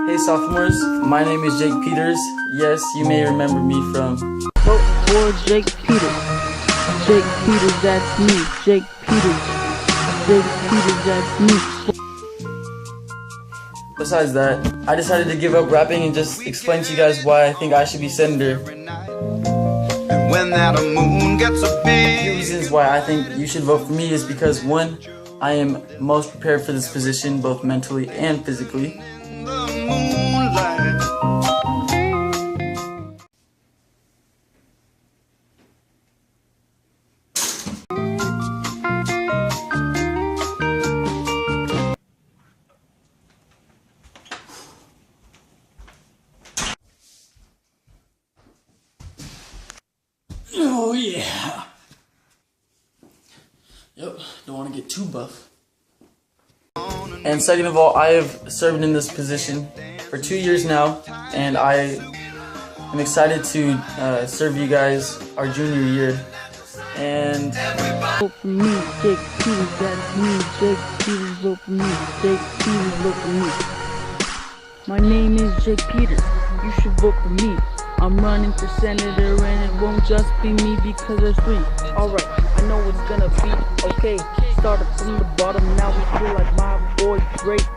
Hey sophomores, my name is Jake Peters. Yes, you may remember me from Vote for Jake Peters. Jake Peters, that's me. Jake Peters. Jake Peters, that's me. Besides that, I decided to give up rapping and just explain to you guys why I think I should be senator. When that moon gets a The big reasons why I think you should vote for me is because 1, I am most prepared for this position both mentally and physically. moonlight. Oh yeah. Yep, don't want to get too buff. And second of all, I have served in this position for 2 years now, and I am excited to serve you guys our junior year. And Vote for me, Jake Peters, that's me. Jake Peters, vote for me. Jake Peters, vote for me. My name is Jake Peters. You should vote for me. I'm running for senator and it won't just be me because there's 3. Alright, I know it's gonna be okay. Started from the bottom, now we feel like my boy Drake.